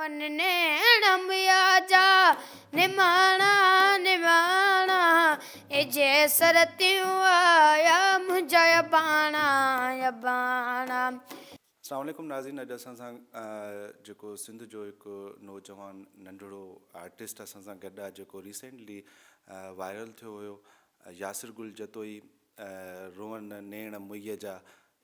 Rowan नेणमिया जा निमाणा निमाणा ए जे सरतियूं आया मुंहिंजा यबाणा यबाणा। अस्सलाम वालेकुम नाज़रीन, अॼु असां सां जेको सिंध जो हिकु नौजवान नंढड़ो आर्टिस्ट असां सां गॾु आहे जेको रिसेंटली वायरल थियो हुयो, यासिर गुल जतोई रोवन नेण मुईअ जा।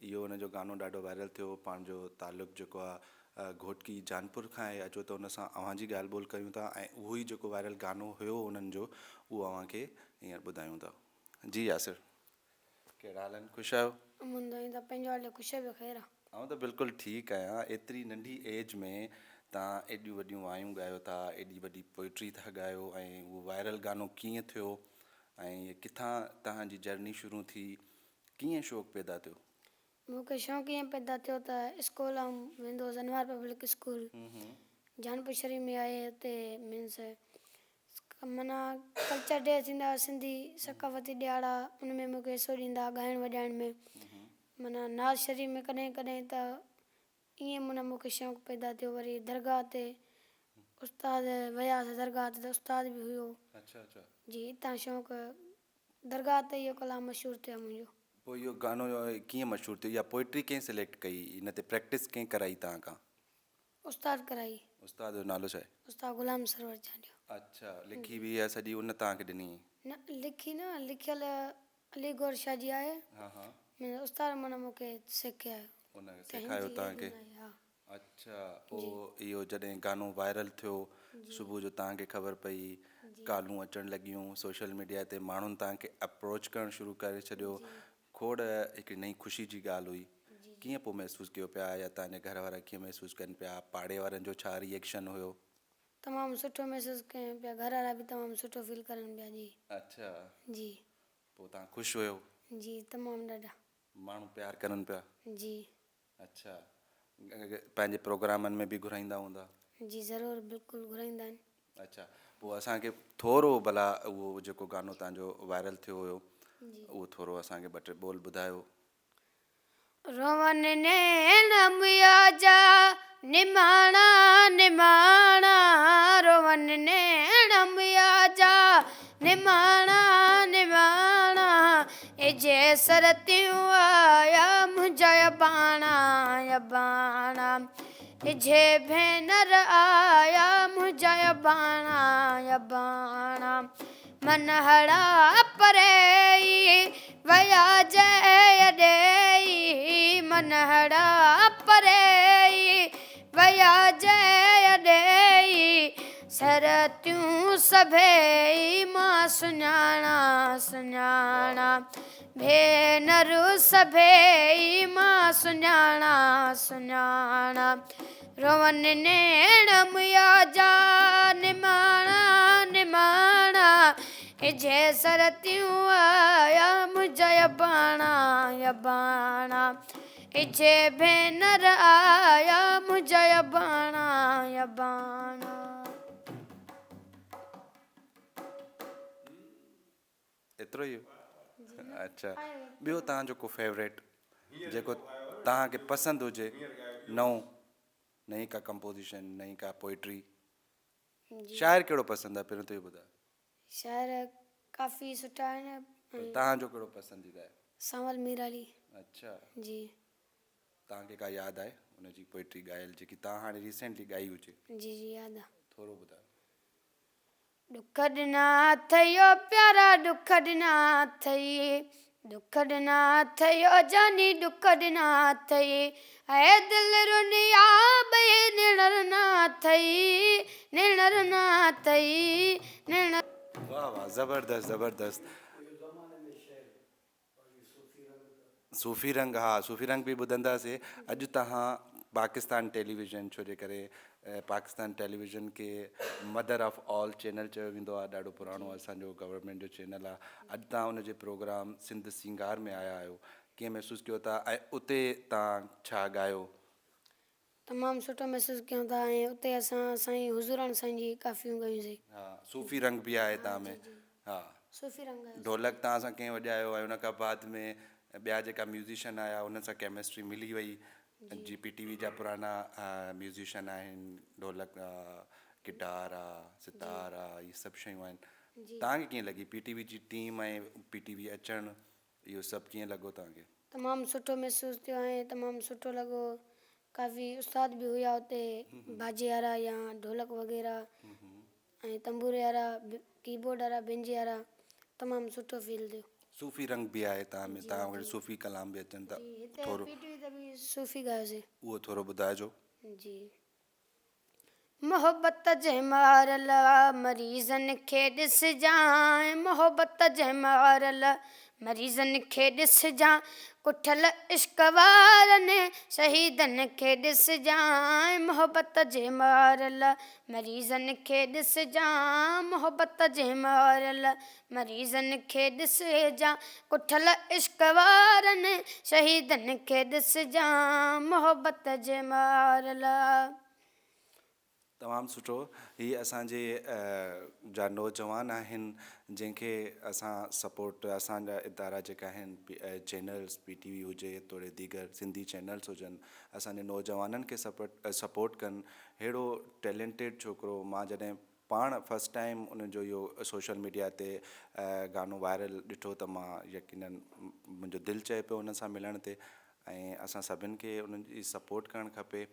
इहो हुनजो गानो ॾाढो वायरल थियो। पंहिंजो तालुक़ु जेको आहे घोटकी जानपुर खां आहे। अचो त हुन सां अव्हां जी ॻाल्हि ॿोल कयूं था ऐं उहो ई जेको वायरल गानो हुयो उन्हनि जो उहो अव्हांखे हींअर ॿुधायूं था। जी यासिर, कहिड़ा हाल आहिनि? ख़ुशि आहियो? पंहिंजो हाल ख़ुशि बि ख़ैरु आहे। आउं त बिल्कुलु ठीकु आहियां। एतिरी नंढी एज में तव्हां एॾियूं वॾियूं वायूं ॻायो था, एॾी वॾी पोइट्री था ॻायो ऐं उहो वायरल गानो कीअं थियो ऐं किथां तव्हांजी जर्नी शुरू थी, कीअं शौक़ु पैदा थियो? मूंखे शौक़ु ईअं पैदा थियो त स्कूल वेंदो हुअसि अनवार पब्लिक स्कूल जानपुर शरीफ़ में आहे। हुते मीन्स माना कल्चर डे थींदा हुआ, सिंधी सकाफ़ती ॾियारा, उन में मूंखे हिसो ॾींदा ॻाइण वॼाइण में। माना नाज़ शरीफ़ में कॾहिं कॾहिं त ईअं माना मूंखे शौक़ु पैदा थियो। वरी दरगाह ते उस्ताद वियासीं, दरगाह ते त उस्ताद बि हुयो। अच्छा अच्छा जी, हितां शौक़ु दरगाह ते इहो कलाम मशहूरु थियो मुंहिंजो। पोइ इहो गानो कीअं मशहूरु थियो? इहा पोइट्री कंहिं सिलेक्ट कई? इन ते प्रैक्टिस कंहिं कराई तव्हां खां? उस्ताद कराई। उस्ताद जो नालो छा आहे? उस्ताद गुलाम सरवर चांडियो। अच्छा, लिखी बि आहे सॼी उन तव्हांखे ॾिनी? न लिखी न, लिखियल अली गौर शाह जी आहे। हा हा, उस्ताद माना मूंखे सेखारियो, उन सेखारियो तव्हांखे? अच्छा, पोइ इहो जॾहिं गानो वायरल थियो, सुबुह जो तव्हांखे ख़बर पई, कॉलूं अचणु लॻियूं सोशल मीडिया ते, माण्हुनि तव्हांखे अप्रोच करणु शुरू करे छॾियो, खोड़ हिकिड़ी नई ख़ुशी जी ॻाल्हि हुई। कीअं पोइ महसूसु कयो पिया या तव्हांजे घर वारा कीअं महसूसु कनि पिया? पाड़े वारनि जो छा रिएक्शन हुयो? तमामु सुठो महसूसु कयूं पिया, घर वारा बि तमामु सुठो फील करनि पिया। जी अच्छा, जी, पोइ तव्हां ख़ुशि हुयो? जी तमामु ॾाढा। माण्हू प्यार करनि पिया? जी अच्छा, पंहिंजे प्रोग्रामनि में बि घुराईंदा हूंदा? जी ज़रूरु, बिल्कुलु घुराईंदा आहिनि। अच्छा, पोइ असांखे थोरो भला उहो जेको गानो तव्हांजो वायरल थियो हुयो उहो थोरो असांखे ॿ टे ॿोल ॿुधायो। रोवन नेणमिया जा निमाणा निमाणा, रोवन नेणमिया जा निमाणा निमाणा ए जे सरतियूं आया मुंहिंजा यबाणा यबाणा ए जे भेनर आया मुंहिंजा यबाणा यबाणा मनहड़ा परे वया जय ॾेई मनहड़ा परे वया जय ॾेई सरतियूं सभेई मां सुञाणा सुञाणा भेनरूं सभेई मां सुञाणा सुञाणा रोवन नेणमिया जा निमाणा निमाणा ए जे सरतियूं आया मुंहिंजा यबाणा यबाणा ए जे भेनर आया मुंहिंजा यबाणा यबाणा। एतिरो ई? अच्छा, ॿियो तव्हांजो को फेवरेट जेको तव्हांखे पसंदि हुजे, नई का कंपोज़िशन, नई का पोइट्री? शाइर कहिड़ो पसंदि आहे पहिरियों त इहो ॿुधायो? शाइर काफ़ी सुठा आहिनि। तव्हांजो कहिड़ो पसंदीदा आहे? सांवल मीराली। अच्छा, जी, तव्हांखे का यादि आहे हुनजी पोइट्री ॻायल जेकी तव्हां हाणे रिसेंटली ॻाई हुजे? जी जी यादि आहे। थोरो ॿुधायो। दुख ॾिना अथई प्यारा दुख ॾिना अथई, दुख ॾिना अथई जानी दुख ॾिना अथई, ऐं दिलि रुनिया ॿई निणर न अथई निणर न अथई निणर। वाह वाह, ज़बरदस्त ज़बरदस्त। सूफ़ी रंग, हा सूफ़ी रंग बि ॿुधंदासीं। अॼु तव्हां पाकिस्तान टेलीविज़न, छो जे करे पाकिस्तान टेलीविज़न खे मदर ऑफ ऑल चैनल चयो वेंदो आहे, ॾाढो पुराणो असांजो गवर्नमेंट जो चैनल आहे। अॼु तव्हां हुनजे प्रोग्राम सिंध सिंगार में आया आहियो, कीअं महसूसु कयो था ऐं उते तव्हां छा ॻायो? तमामु सुठो महसूसु कयूं था ऐं उते असां साईं हुज़ूरान साईं जी काफ़ियूं ॻायूंसीं। हा, सूफ़ी रंग बि आहे तव्हां में? हा, सूफ़ी रंग ढोलक तव्हां सां कंहिं वॼायो ऐं हुन खां बाद में ॿिया जेका म्यूज़िशियन आया हुन सां केमिस्ट्री मिली वई, जी PTV जा पुराना म्यूज़िशियन आहिनि, ढोलक गिटार आहे, सितार आहे, इहे सभु शयूं आहिनि। जी तव्हांखे कीअं लॻी PTV जी टीम ऐं PTV अचणु, इहो सभु कीअं लॻो तव्हांखे? तमामु सुठो महसूसु थियो ऐं तमामु सुठो लॻो। काफ़ी उस्ताद बि हुया हुते, बाजे वारा या ढोलक वग़ैरह ऐं तंबूरे वारा, कीबोर्ड वारा, बेंजे वारा, तमामु सुठो फील थियो। सूफ़ी रंग बि आहे तव्हां में, तव्हां वटि सूफ़ी कलाम बि अचनि था, जी हिते थोरो PTV ते बि सूफ़ी ॻायोसीं। उहो थोरो ॿुधाइजो। जी मोहब्बत जे मारल मरीज़नि खे ॾिसजांइ, मोहब्बत जे मारल मरीज़नि खे ॾिसजांइ, कुठल इश्क वारनि शहीदनि खे ॾिसजांइ, मोहब्बत जे मारल मरीज़नि खे ॾिसजांइ, मोहब्बत जे मारल मरीज़नि खे ॾिसजांइ, कुठल इश्क वारनि शहीदनि खे ॾिसजांइ, मोहब्बत जे मारल। तमामु सुठो। हीअ असांजे जा नौजवान आहिनि जंहिंखे असां सपोर्ट, असांजा इदारा जेका आहिनि चैनल्स PTV हुजे, तोड़े दीगर सिंधी चैनल्स हुजनि, असांजे नौजवाननि खे सपोर्ट कनि। अहिड़ो टैलेंटेड छोकिरो, मां जॾहिं पाण फस्ट टाइम उनजो इहो सोशल मीडिया ते गानो वायरल ॾिठो त मां यकीनन मुंहिंजो दिलि चए पियो उन सां मिलण ते, ऐं असां सभिनि खे उन्हनि जी सपोर्ट करणु खपे।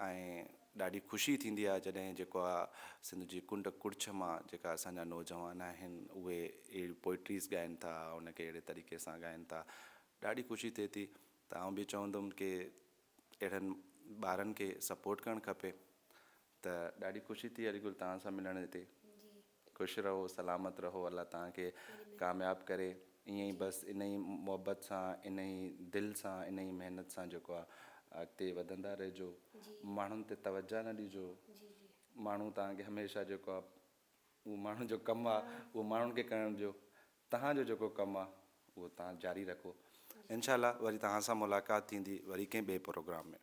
ऐं ॾाढी ख़ुशी थींदी आहे जॾहिं जेको आहे सिंध जी कुंड कुड़िछ मां जेका असांजा नौजवान आहिनि उहे अहिड़ी पोइट्रीज़ ॻाइनि था, उनखे अहिड़े तरीक़े सां ॻाइनि था, ॾाढी ख़ुशी थिए थी। त आउं बि चवंदुमि की अहिड़नि ॿारनि खे सपोर्ट करणु खपे। त ॾाढी ख़ुशी थी अलीगुल तव्हां सां मिलण हिते। ख़ुशि रहो, सलामत रहो, अल्लाह तव्हांखे कामयाबु करे। ईअं ई बसि इन ई मुहबत सां, इन ई दिलि सां, इन ई महिनत सां जेको आहे अॻिते वधंदा रहिजो। माण्हुनि ते तवजा न ॾिजो। माण्हू तव्हांखे हमेशह जेको आहे उहो माण्हुनि जो कमु आहे उहो माण्हुनि खे करणु ॾियो। तव्हांजो जेको कमु आहे उहो तव्हां जारी रखो। इंशाअल्लाह वरी तव्हां सां मुलाक़ात थींदी वरी कंहिं ॿिए प्रोग्राम में।